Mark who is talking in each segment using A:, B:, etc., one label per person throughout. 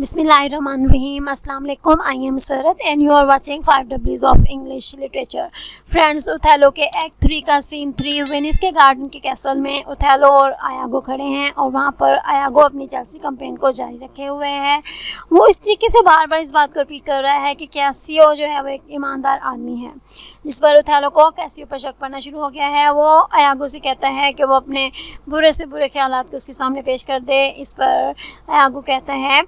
A: बिस्मिल्लाहिर्रहमानिर्रहीम। अस्सलाम वालेकुम। I am Sarat and you are watching 5Ws of English literature. Friends, Othello के एक्ट 3 का सीन 3 वेनिस के गार्डन के कैसल में ओथेलो और आयागो खड़े हैं और वहाँ पर आयागो अपनी चेल्सी कैंपेन को जारी रखे हुए है। वो इस तरीके से बार बार इस बात को रिपीट कर रहा है कि कैसियो जो है वो एक ईमानदार आदमी है, जिस पर ओथेलो को कैसियो पर शक पड़ना शुरू हो गया है। वो आयागो से कहता है कि वो अपने बुरे से बुरे ख्यालात को उसके सामने पेश कर दे। इस पर आयागो कहता है,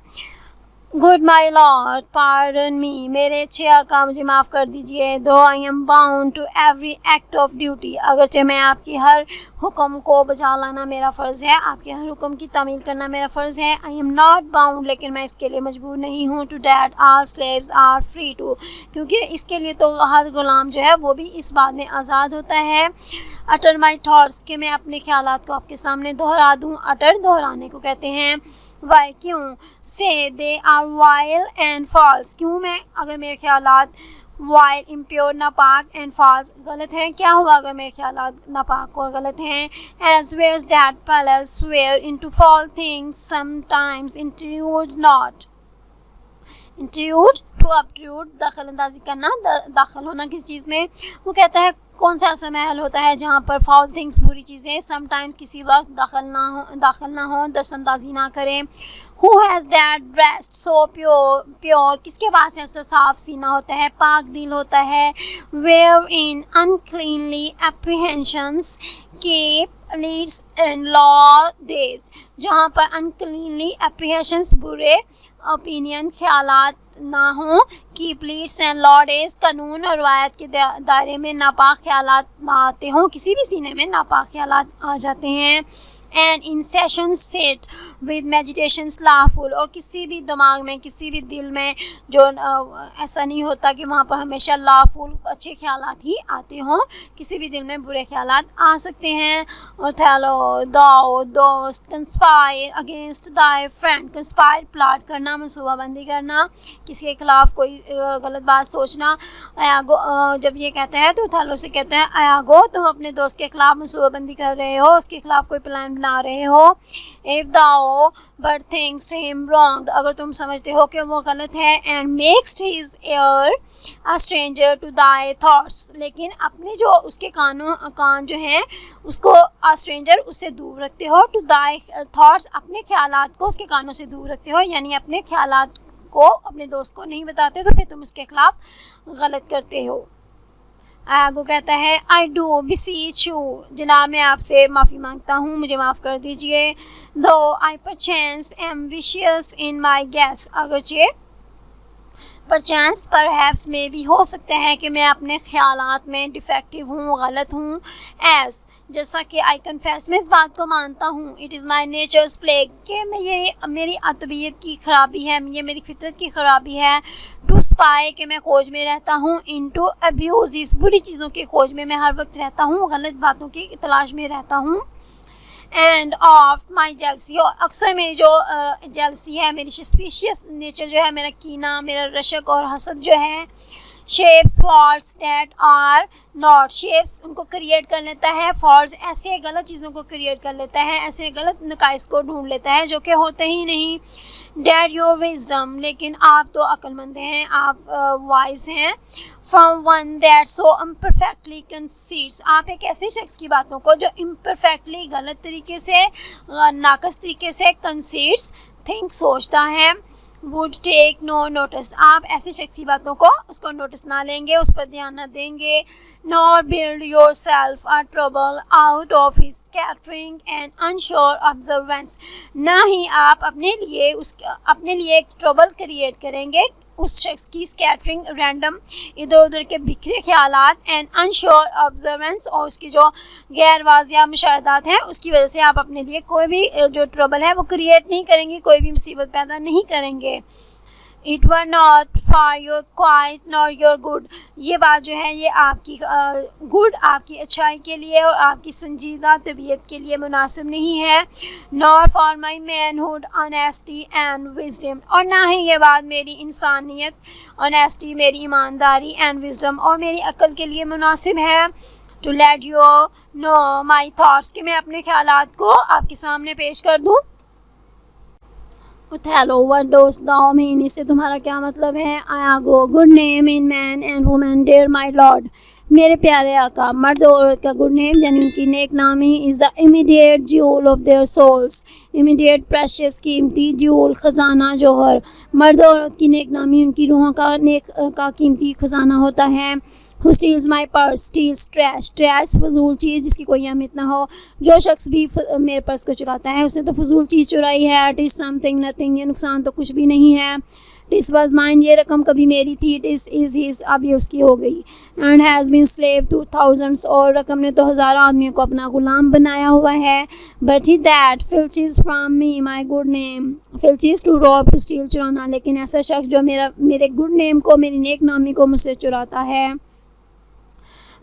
A: good my lord, pardon me, मेरे अच्छे आका मुझे माफ़ कर दीजिए। Though I am bound to every act of duty, अगरचे मैं आपकी हर हुक्म को बजा लाना मेरा फ़र्ज़ है, आपके हर हुक्म की तामील करना मेरा फ़र्ज़ है। आई एम नॉट बाउंड, लेकिन मैं इसके लिए मजबूर नहीं हूँ। To that all slaves are free to, क्योंकि इसके लिए तो हर गुलाम जो है वो भी इस बात में आज़ाद होता है। अटर माई थॉट्स, कि मैं अपने ख्यालात को आपके सामने दोहरा दूँ। अटर दोहराने को कहते हैं। वाई, क्यों। Say they are vile and false, क्यों मैं अगर मेरे ख्यालात वाइल इम्प्योर नापाक एंड फॉल्स गलत हैं, क्या हुआ अगर मेरे ख्यालात नापाक और गलत हैं। As where that palace whereinto foul things sometimes intrude not, intrude to obtrude, दखल अंदाजी करना, दाखिल होना किसी चीज़ में। वो कहता है कौन सा ऐसा महल होता है जहाँ पर फॉल थिंग्स बुरी चीज़ें समटाइम्स किसी वक्त दाखिल ना हो, दस्तंदाजी ना करें। Who has that breast so pure, किसके पास ऐसा साफ सीना होता है, पाक दिल होता है। Wherein uncleanly apprehensions keep leets and law days, जहाँ पर अनक्लीनली एप्रीहेंशंस बुरे ओपिनियन ख्यालात ना हो, की प्लीट्स एंड लॉ डेज कानून और रवायत के दायरे में नापाक ख्यालात ना आते हों, किसी भी सीने में नापाक ख्यालात आ जाते हैं। And in session set with meditation lawful, और किसी भी दिमाग में किसी भी दिल में जो ऐसा नहीं होता कि वहाँ पर हमेशा लाफुल अच्छे ख्यालात ही आते हों, किसी भी दिल में बुरे ख्यालात आ सकते हैं। ओथेलो, दाओ दोस्त, कंस्पायर अगेंस्ट दाई फ्रेंड, कंस्पायर प्लाट करना, मनसूबाबंदी करना, किसी के खिलाफ कोई गलत बात सोचना। आयागो जब ये कहता है तो ओथेलो से कहता है, आयागो तुम अपने दोस्त के खिलाफ मनसूबाबंदी कर रहे हो, उसके खिलाफ कोई प्लान बना रहे हो। इफ दाओ बट थिंक्स हिम रॉन्ग, अगर तुम समझते हो कि वो गलत है। And makes his ear a stranger to thy thoughts, लेकिन अपने जो उसके कान जो हैं उसको अ स्ट्रेंजर उससे दूर रखते हो। टू दाई थॉट्स, अपने ख्यालात को उसके कानों से दूर रखते हो, यानी अपने ख्यालात को अपने दोस्त को नहीं बताते तो फिर तुम उसके खिलाफ गलत करते हो। आयागो कहता है, आई डू बिसीच यू, जनाब मैं आपसे माफ़ी मांगता हूँ, मुझे माफ़ कर दीजिए। दो आई परचेंस एम विशियस इन माई गैस, अगरचे परचांस परहैप्स में भी हो सकता है कि मैं अपने ख्यालात में डिफेक्टिव हूँ, गलत हूँ। एस, जैसा कि आई कन्फेस, मैं इस बात को मानता हूँ। It is my nature's plague, कि मैं ये मेरी तबीयत की ख़राबी है, ये मेरी फितरत की ख़राबी है। टू स्पाई, कि मैं खोज में रहता हूँ। इनटू अब्यूज़, बुरी चीज़ों की खोज में मैं हर वक्त रहता हूँ, गलत बातों की तलाश में रहता हूँ। एंड ऑफ माई जेलसी, और अक्सर मेरी जो जेलसी है, मेरी सस्पिशियस नेचर जो है, मेरा कीना, मेरा रशक और हसद जो है। Shapes faults that are not, shapes उनको क्रिएट कर लेता है, फॉल्स ऐसे गलत चीज़ों को क्रिएट कर लेता है, ऐसे गलत नकाइस को ढूंढ लेता है जो कि होते ही नहीं। डैट योर विजडम, लेकिन आप तो अक्लमंद हैं, आप वाइज हैं। From one that so imperfectly कंसीड्स, आप एक ऐसे शख्स की बातों को जो इम्परफेक्टली गलत तरीके से नाकस तरीके से कंसीड्स थिंक सोचता है। वुड टेक नो नोटिस, आप ऐसे शख्स की बातों को उसको नोटिस ना लेंगे, उस पर ध्यान ना देंगे। Nor build your self a trouble out of his scattering and unsure observance, ना ही आप अपने लिए एक ट्रबल क्रिएट करेंगे उस शख्स की स्कैटरिंग, रैंडम इधर उधर के बिखरे ख्यालात, एंड अनश्योर ऑब्जर्वेंस, और उसकी जो गैर वाज़िया मुशाहदात हैं उसकी वजह से आप अपने लिए कोई भी जो ट्रबल है वो क्रिएट नहीं करेंगे, कोई भी मुसीबत पैदा नहीं करेंगे। It were not for your quite nor your good, ये बात जो है ये आपकी गुड, आपकी अच्छाई के लिए और आपकी संजीदा तबीयत के लिए मुनासिब नहीं है। Nor for my manhood honesty and wisdom, और ना ही ये बात मेरी इंसानियत, ऑनेस्टी मेरी ईमानदारी, एंड विजडम और मेरी अक्ल के लिए मुनासिब है। To let you know my thoughts, कि मैं अपने ख्यालात को आपके सामने पेश कर दूँ। Othello, what dost thou mean, इससे तुम्हारा क्या मतलब है? Iago, good name in man and woman, dear my lord, मेरे प्यारे आका। मर्द और औरत का गुड नेम यानी उनकी नेक नामी is the immediate jewel of their souls, immediate precious कीमती ज्यूल, खजाना जौहर। मर्द और औरत की नेक नामी उनकी रूहों का नेक का कीमती खजाना होता है। Who steals my purse, steals trash, trash फजूल चीज़ जिसकी कोई अहमियत ना हो। जो शख्स भी मेरे पर्स को चुराता है उसने तो फजूल चीज़ चुराई है। इट इज़ समथिंग नथिंग, ये नुकसान तो कुछ भी नहीं है। दिस वॉज माइन, ये रकम कभी मेरी थी। दिस इज़ हिज, अब ये उसकी हो गई। And has been slave to thousands, और रकम ने तो हज़ारों आदमियों को अपना ग़ुलाम बनाया हुआ है। But he that filches from me my good name, filches to rob, to steal, चुराना। लेकिन ऐसा शख्स जो मेरे गुड नेम को, मेरी नेक नामी को मुझसे चुराता है।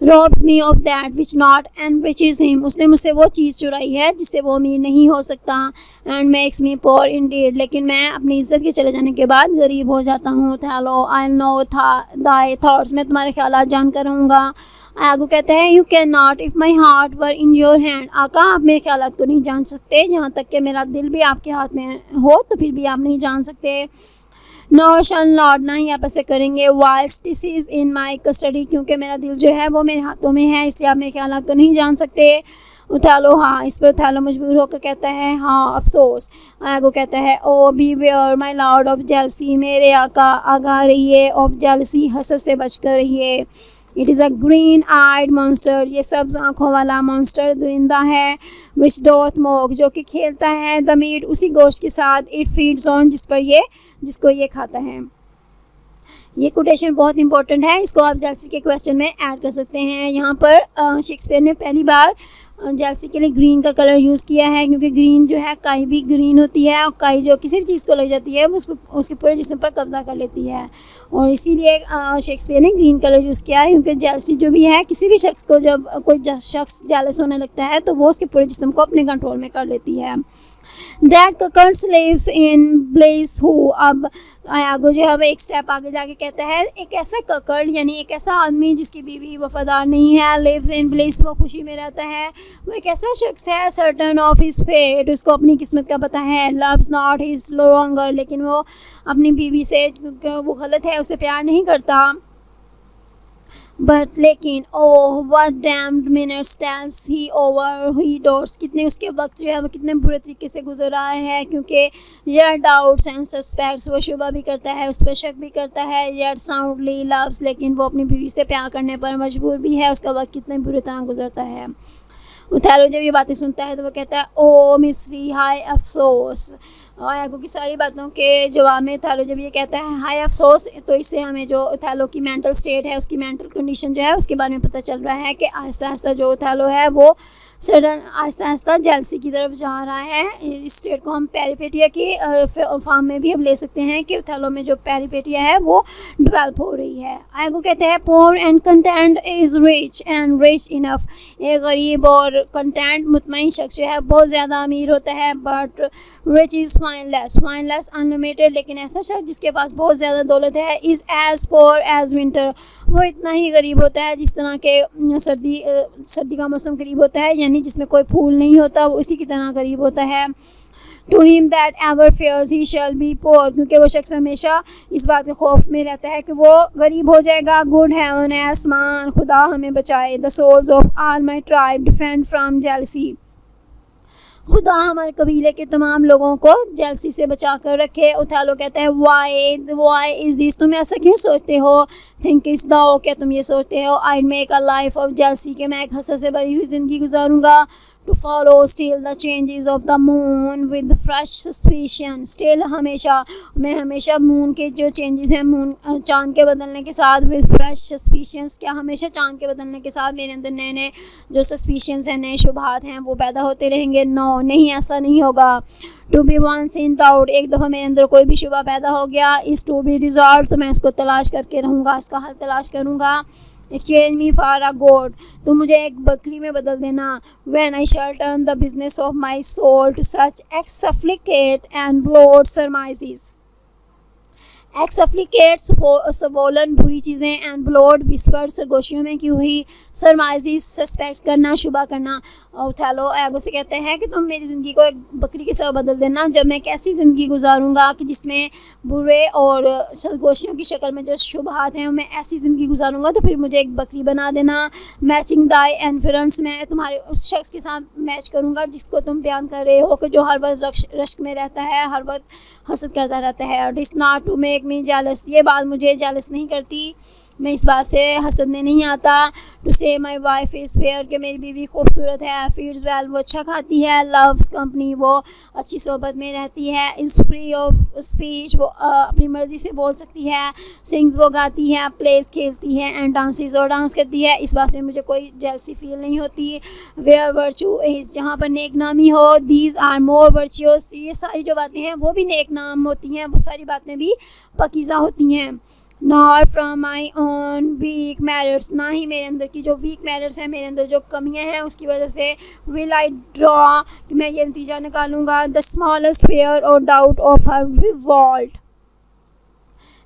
A: robs me of that which not enriches him, उसने मुझसे वो चीज़ चुराई है जिससे वो अमीर नहीं हो सकता। and makes me poor indeed, लेकिन मैं अपनी इज्जत के चले जाने के बाद गरीब हो जाता हूँ। Othello, I'll know thy thoughts, मैं तुम्हारे ख्यालात जान कर रहूँगा। आगू कहते हैं you cannot if my heart were in your hand, आका आप मेरे ख्यालात को नहीं जान सकते, जहाँ तक कि मेरा दिल भी आपके हाथ में हो तो फिर भी आप नहीं जान सकते। नॉर शल नॉट, ना ही आप ऐसे करेंगे। Whilst this is in my custody, क्योंकि मेरा दिल जो है वो मेरे हाथों में है, इसलिए आप मेरे ख्यालात को नहीं जान सकते। उथैलो, हाँ, इस पर उथैलो मजबूर होकर कहता है हाँ अफसोस। आगो कहता है O beware my lord of jealousy, मेरे आका आगाह रहिए, ऑफ जेलसी, हसद से बचकर रहिए। It is a green eyed monster, ये सब आँखों वाला मॉन्स्टर दरिंदा है। विच डोथ मोक, जो कि खेलता है। द मीट, उसी गोश्त के साथ। इट फीड्स ऑन, जिसको ये खाता है। ये कोटेशन बहुत इंपॉर्टेंट है, इसको आप जेलसी के क्वेश्चन में ऐड कर सकते हैं। यहाँ पर शेक्सपियर ने पहली बार जेलसी के लिए ग्रीन का कलर यूज़ किया है, क्योंकि ग्रीन जो है काई भी ग्रीन होती है, और काई जो किसी भी चीज़ को लग जाती है उसके पूरे जिस्म पर कब्जा कर लेती है, और इसीलिए शेक्सपियर ने ग्रीन कलर यूज़ किया है। क्योंकि जेलसी जो भी है, किसी भी शख्स को जब कोई शख्स जेलस होने लगता है तो वो उसके पूरे जिस्म को अपने कंट्रोल में कर लेती है। That cuckold lives in bliss who, अब आयागो जो है वो एक स्टेप आगे जाके कहता है एक ऐसा ककर्ड यानी एक ऐसा आदमी जिसकी बीवी वफादार नहीं है। लिव्स इन ब्लेस, वो खुशी में रहता है। वो एक ऐसा शख्स है सर्टन ऑफ हिज फेट, उसको अपनी किस्मत का पता है। लव्स नॉट हिज लॉन्गर, लेकिन वो अपनी बीवी से, वो गलत है, उसे प्यार नहीं करता। बट लेकिन oh what damned minutes tells he over he dotes, कितने उसके वक्त जो है वो कितने बुरे तरीके से गुजर रहा है। क्योंकि यार डाउट्स एंड सस्पेक्ट्स, वो शुबा भी करता है, उस पर शक भी करता है। यार साउंडली लव्स, लेकिन वो अपनी बीवी से प्यार करने पर मजबूर भी है। उसका वक्त कितने बुरी तरह गुजरता है। उथैलो जब ये बातें सुनता है तो वो कहता है ओ मिस्री हाय अफसोस। आयागो की सारी बातों के जवाब में उथैलो जब ये कहता है हाय अफसोस, तो इससे हमें जो उथैलो की मेंटल स्टेट है, उसकी मेंटल कंडीशन जो है उसके बारे में पता चल रहा है कि आहिस्ता आहिस्ता जो उथैलो है वो सडन आहिस्ता आहिस्ता जेलसी की तरफ जा रहा है। इस स्टेट को हम पेरिपेटिया की फॉर्म में भी हम ले सकते हैं कि उथैलो में जो पेरिपेटिया है वो डेवलप हो रही है। आगो कहते हैं poor and content is rich and rich enough, एक गरीब और कंटेंट मुतमईन शख्स जो है बहुत ज़्यादा अमीर होता है। But rich is fineless unlimited, लेकिन ऐसा शख्स जिसके पास बहुत ज़्यादा दौलत है is as poor as winter, वो इतना ही गरीब होता है जिस तरह के सर्दी का मौसम करीब होता है, यानी जिसमें कोई फूल नहीं होता, वो उसी की तरह गरीब होता है। To him that ever fears he shall be poor, क्योंकि वो शख्स हमेशा इस बात के खौफ में रहता है कि वो गरीब हो जाएगा। गुड हेवन आसमान, खुदा हमें बचाए। The souls of all my tribe defend from jealousy, खुदा हमारे कबीले के तमाम लोगों को जेलसी से बचा कर रखे। उथैलो कहता है वाई इज़ दिस, तुम ऐसा क्यों सोचते हो। थिंक इस दाओ, क्या तुम ये सोचते हो I make a life of jealousy, के मैं एक हसद से भरी हुई ज़िंदगी गुजारूंगा। To follow still the changes of the moon with fresh suspicion, still मैं हमेशा मून के जो चेंजेस हैं, मून चांद के बदलने के साथ, विद फ्रेश सस्पिशंस, क्या हमेशा चांद के बदलने के साथ मेरे अंदर नए नए जो सस्पिशंस हैं, नए शुबहात हैं, वो पैदा होते रहेंगे। नो, नहीं, ऐसा नहीं होगा। To be once in doubt, एक दफ़ा मेरे अंदर कोई भी शुबा पैदा हो गया, इज़ टू बी डिज़ॉल्व, तो मैं इसको तलाश करके रहूँगा, इसका हल तलाश करूँगा। एक्सचेंज मी फॉर अ गोड, तो मुझे एक बकरी में बदल देना। When I shall turn the business of my soul to such exsufflicate and blown surmises, exsufflicate सबोलन बुरी चीज़ें, एंड ब्लोड विस्पर सरगोशियों में की हुई, सरमाइजिस सस्पेक्ट करना, शुबा करना। ओथेलो एगो से कहते हैं कि तुम मेरी ज़िंदगी को एक बकरी के साथ बदल देना, जब मैं कैसी ज़िंदगी गुजारूंगा कि जिसमें बुरे और सरगोशियों की शक्ल में जो शुबहात हैं मैं ऐसी ज़िंदगी गुजारूंगा, तो फिर मुझे एक बकरी बना देना। मैचिंग द इन्फ्लुएंस, मैं तुम्हारे उस शख्स के साथ मैच करूंगा जिसको तुम बयान कर रहे हो कि जो हर वक्त रश्क में रहता है, हर वक्त हसद करता रहता है। This not to make me jealous, ये बात मुझे जेलस नहीं करती, मैं इस बात से हसद में नहीं आता। टू से माई वाइफ इज़ फेयर, कि मेरी बीवी खूबसूरत है। फीड्स वेल, वो अच्छा खाती है। लव्स कंपनी, वो अच्छी सोबत में रहती है। इज़ फ्री ऑफ स्पीच, वो अपनी मर्ज़ी से बोल सकती है। सिंग्स, वो गाती है। प्लेस, खेलती है। एंड डांसेस, और डांस करती है। इस बात से मुझे कोई जेलसी फील नहीं होती। वेयर वर्चू इज़, जहाँ पर नेक नामी हो। दीज आर मोर वर्चुअस, ये सारी जो बातें हैं वो भी नेक नाम होती हैं, वो सारी बातें भी पकीज़ा होती हैं। Nor from my own weak merits, ना ही मेरे अंदर की जो वीक मैरिट्स हैं, मेरे अंदर जो कमियां हैं उसकी वजह से विल आई ड्रॉ, कि मैं ये नतीजा निकालूंगा। द स्मॉलेस्ट फेयर और डाउट ऑफ हर रिवॉल्ट,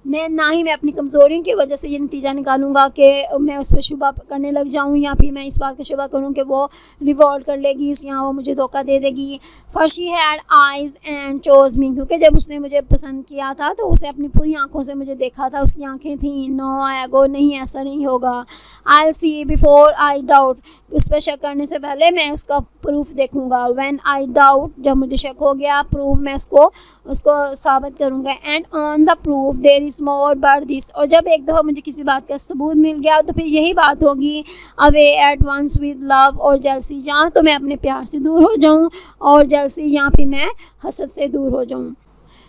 A: मैं अपनी कमज़ोरियों की वजह से ये नतीजा निकालूंगा कि मैं उस पर शुबा करने लग जाऊं, या फिर मैं इस बात का शुबा करूं कि वो रिवॉल्ट कर लेगी या वो मुझे धोखा दे देगी। For she had eyes and chose मी, क्योंकि जब उसने मुझे पसंद किया था तो उसने अपनी पूरी आंखों से मुझे देखा था, उसकी आंखें थीं। नो आई गो, नहीं ऐसा नहीं होगा। आई सी बिफोर आई डाउट, उस पर शक करने से पहले मैं उसका प्रूफ देखूंगा। व्हेन आई डाउट, जब मुझे शक हो गया, प्रूफ मैं उसको साबित करूंगा। And on the proof there is more but this, और जब एक दफ़ा मुझे किसी बात का सबूत मिल गया तो फिर यही बात होगी। Away at once with love or jealousy, या तो मैं अपने प्यार से दूर हो जाऊं और जेलसी, या फिर मैं हसद से दूर हो जाऊं।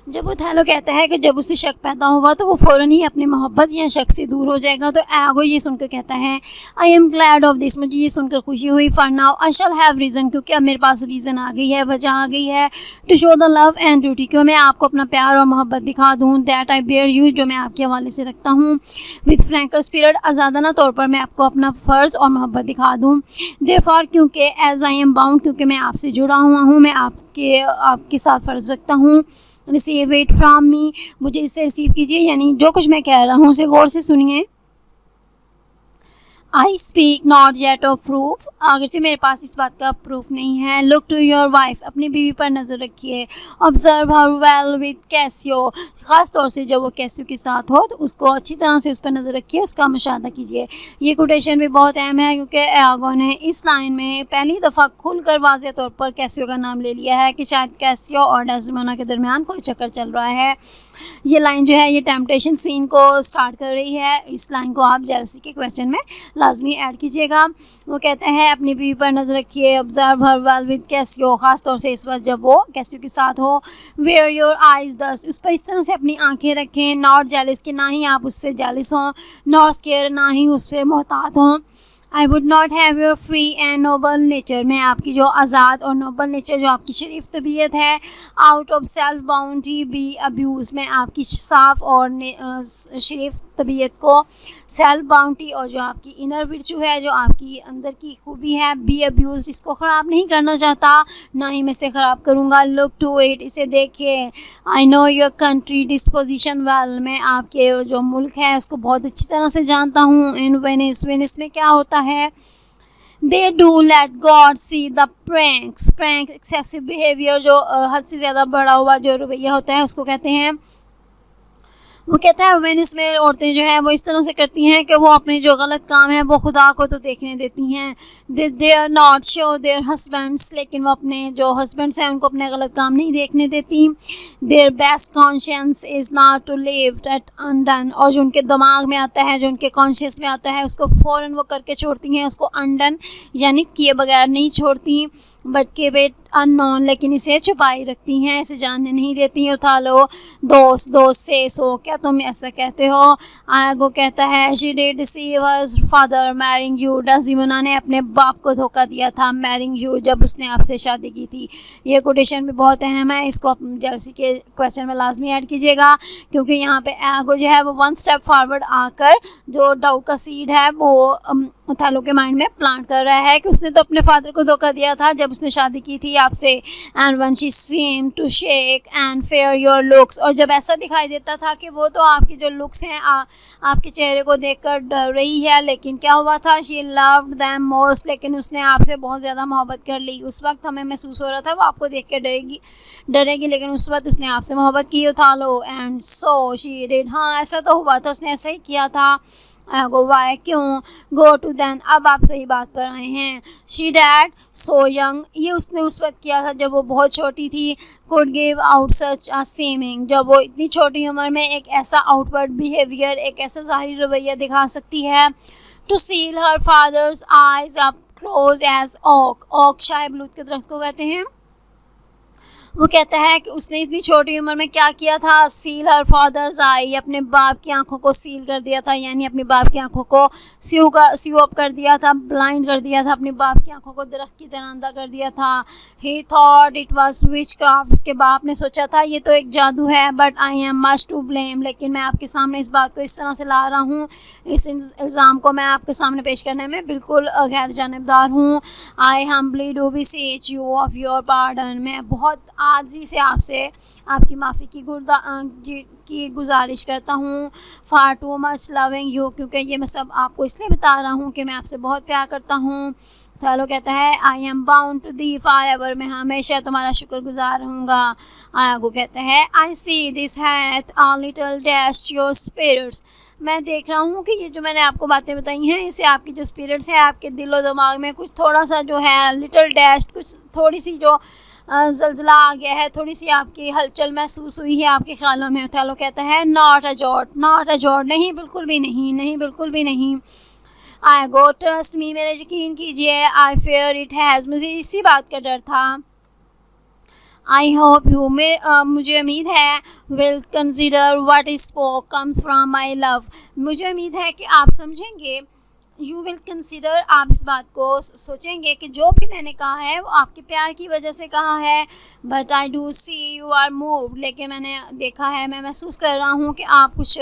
A: जब ओथेलो कहता है कि जब उसे शक पैदा हुआ तो वो फ़ौरन ही अपनी मोहब्बत या शक से दूर हो जाएगा, तो एगो ये सुनकर कहता है I am glad of this, मुझे ये सुनकर खुशी हुई। For now I shall have reason, क्योंकि अब मेरे पास रीज़न आ गई है, वजह आ गई है। To show the love and duty, क्यों मैं आपको अपना प्यार और मोहब्बत दिखा दूँ। दैट आई बेयर यू, जो मैं आपके हवाले से रखता हूँ। विथ फ्रैंकर स्पिरिट, आज़ादाना तौर पर मैं आपको अपना फ़र्ज़ और मोहब्बत दिखा दूँ। देयरफॉर, क्योंकि एज आई एम बाउंड, क्योंकि मैं आपसे जुड़ा हुआ हूँ, मैं आपके साथ फ़र्ज़ रखता हूँ। रिसीव इट फ्राम मी, मुझे इससे रिसीव कीजिए, यानी जो कुछ मैं कह रहा हूँ उसे गौर से सुनिए। I speak not yet of proof, अगरचे मेरे पास इस बात का प्रूफ नहीं है। लुक टू योर वाइफ, अपनी बीवी पर नज़र रखिए। Observe her well with Casio, ख़ास तौर से जब वो कैसियो के साथ हो तो उसको अच्छी तरह से उस पर नज़र रखिए, उसका मुशाहदा कीजिए। ये कोटेशन भी बहुत अहम है क्योंकि एगो ने इस लाइन में पहली दफ़ा खुलकर वाज़ेह तौर पर कैसियो का नाम ले लिया है कि शायद कैसियो और डेस्डेमोना के दरमियान कोई चक्कर चल रहा है। ये लाइन जो है ये टेम्पटेशन सीन को स्टार्ट कर रही है। इस लाइन को आप जेलसी के क्वेश्चन में लाजमी ऐड कीजिएगा। वो कहते हैं अपनी बीवी पर नज़र रखिए। Observe her well with Casio, ख़ास तौर से इस वक्त जब वो कैसियो के साथ हो। वेयर योर आइज़ दस, उस पर इस तरह से अपनी आंखें रखें। नॉट जेलिस, कि ना ही आप उससे जेलिस हों। नॉट स्केयर, ना ही उससे मोहतात हों। I would not have your free and Nobel nature, मैं आपकी जो आज़ाद और नोबल नेचर, जो आपकी शरीफ तबीयत है, out of self boundary be abused, मैं आपकी साफ़ और शरीफ तबीयत को सेल्फ बाउंड्री और जो आपकी इनर वर्चू है, जो आपकी अंदर की खूबी है, बी अब्यूज़, इसको ख़राब नहीं करना चाहता, ना ही मैं इसे ख़राब करूँगा। लुक टू इट, इसे देखिए। I know your country disposition well, मैं आपके जो मुल्क है उसको बहुत अच्छी तरह से जानता हूँ। इन वेनिस, वेनिस में क्या होता है, they do let God see the pranks, prank excessive behaviour, जो हद से ज़्यादा बढ़ा हुआ जो रवैया होता है उसको कहते हैं। वो कहता है वेनिस में औरतें जो हैं वो इस तरह से करती हैं कि वो अपने जो गलत काम है वो खुदा को तो देखने देती हैं। They are not show their husbands, लेकिन वो अपने जो हस्बैंड्स हैं उनको अपने गलत काम नहीं देखने देती। Their best conscience is not to leave at undone, और जो उनके दिमाग में आता है, जो उनके कॉन्शियस में आता है उसको फ़ौरन वो करके छोड़ती हैं, उसको अनडन यानी किए बगैर नहीं छोड़ती। बट के बेट अननोन, लेकिन इसे छुपाई रखती हैं, इसे जानने नहीं देती हैं। उठा लो दोस्त, दोस्त से सो, क्या तुम ऐसा कहते हो। आगो कहता है she did deceive her father marrying you, Desdemona ने अपने बाप को धोखा दिया था मैरिंग यू, जब उसने आपसे शादी की थी। ये कोटेशन भी बहुत अहम है, इसको जेलसी के क्वेश्चन में लाजमी ऐड कीजिएगा, क्योंकि यहाँ पे आगो जो है वो वन स्टेप फॉरवर्ड आकर जो डाउट का सीड है वो ओथेलो के माइंड में प्लांट कर रहा है कि उसने तो अपने फादर को धोखा दिया था जब उसने शादी की थी आपसे। And when she seem to shake and fear your looks, और जब ऐसा दिखाई देता था कि वो तो आपके जो लुक्स हैं आपके चेहरे को देखकर डर रही है, लेकिन क्या हुआ था, शी लव्ड देम मोस्ट, लेकिन उसने आपसे बहुत ज़्यादा मोहब्बत कर ली। उस वक्त हमें महसूस हो रहा था वो आपको देख के डरेगी, लेकिन उस वक्त उसने आपसे मोहब्बत की था लो। एंड सो शी डिड, हाँ ऐसा तो हुआ था, उसने ऐसा ही किया था। गो वाई, क्यों, गो टू देन, अब आप सही बात पर आए हैं। शी डैड सो यंग, ये उसने उस वक्त किया था जब वो बहुत छोटी थी। Could give out such a seeming, जब वो इतनी छोटी उम्र में एक ऐसा आउटवर्ड बिहेवियर, एक ऐसा ज़ाहिरी रवैया दिखा सकती है। To seel her father's eyes up close as oak शाह बलूत के दरख्त को कहते हैं। वो कहता है कि उसने इतनी छोटी उम्र में क्या किया था, सील हर फादर्स आई, अपने बाप की आंखों को सील कर दिया था, यानी अपने बाप की आंखों को स्यू अप कर दिया था, ब्लाइंड कर दिया था, अपने बाप की आंखों को दरख्त की तरह अंधा कर दिया था। ही थॉट इट वाज विचक्राफ्ट, उसके बाप ने सोचा था ये तो एक जादू है। But I am much to blame, लेकिन मैं आपके सामने इस बात को इस तरह से ला रहा हूँ, इस इल्ज़ाम को मैं आपके सामने पेश करने में बिल्कुल गैर जानबदार हूँ। I humbly do beseech you of your pardon, मैं बहुत आजी से आपसे आपकी माफ़ी की गुजारिश करता हूँ। फार टू मच लविंग यू, क्योंकि ये मैं सब आपको इसलिए बता रहा हूँ कि मैं आपसे बहुत प्यार करता हूँ। थालो कहता है I am bound to thee for ever, मैं हमेशा तुम्हारा शुक्रगुजार रहूँगा। आयागो कहता है I see this hath a little dash your spirits, मैं देख रहा हूँ कि ये जो मैंने आपको बातें बताई हैं इससे आपकी जो स्पिरिट्स है, आपके दिलो दिमाग में कुछ थोड़ा सा जो है लिटिल डैश, कुछ थोड़ी सी जो ज़लज़ला आ गया है, थोड़ी सी आपकी हलचल महसूस हुई है आपके ख्यालों में। थालो कहता है नॉट अ जॉट, नहीं बिल्कुल भी नहीं, नहीं बिल्कुल भी नहीं। आई गो ट्रस्ट मी, मेरे यकीन कीजिए। आई फेयर इट हैज़, मुझे इसी बात का डर था। आई होप यू, मुझे उम्मीद है। Will consider what is spoke comes from my love, मुझे उम्मीद है कि आप समझेंगे। यू विल कंसिडर, आप इस बात को सोचेंगे कि जो भी मैंने कहा है वो आपके प्यार की वजह से कहा है। But I do see you are moved, लेकिन मैंने देखा है, मैं महसूस कर रहा हूँ कि आप कुछ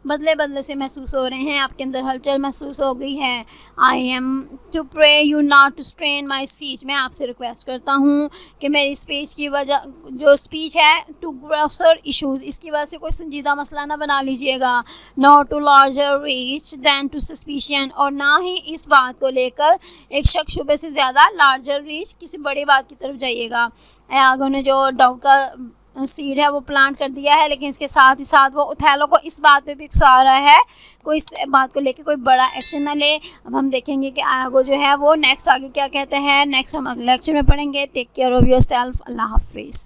A: बदले से महसूस हो रहे हैं, आपके अंदर हलचल महसूस हो गई है। I am to pray you not to strain my speech, मैं आपसे रिक्वेस्ट करता हूँ कि मेरी स्पीच की वजह, जो स्पीच है, टू ग्रॉसर इशूज़, इसकी वजह से कोई संजीदा मसला ना बना लीजिएगा। Not to larger reach than to suspicion, और ना ही इस बात को लेकर एक शक शुबे से ज़्यादा लार्जर रीच, किसी बड़ी बात की तरफ जाइएगा। आयागो ने जो डाउट का सीड है वो प्लांट कर दिया है, लेकिन इसके साथ ही साथ वो ओथेलो को इस बात पे भी उकसा रहा है कोई इस बात को लेकर कोई बड़ा एक्शन ना ले। अब हम देखेंगे कि आयागो जो है वो नेक्स्ट आगे क्या कहते हैं, नेक्स्ट हम अगले लेक्चर में पढ़ेंगे। Take care of your self, अल्लाह हाफिज़।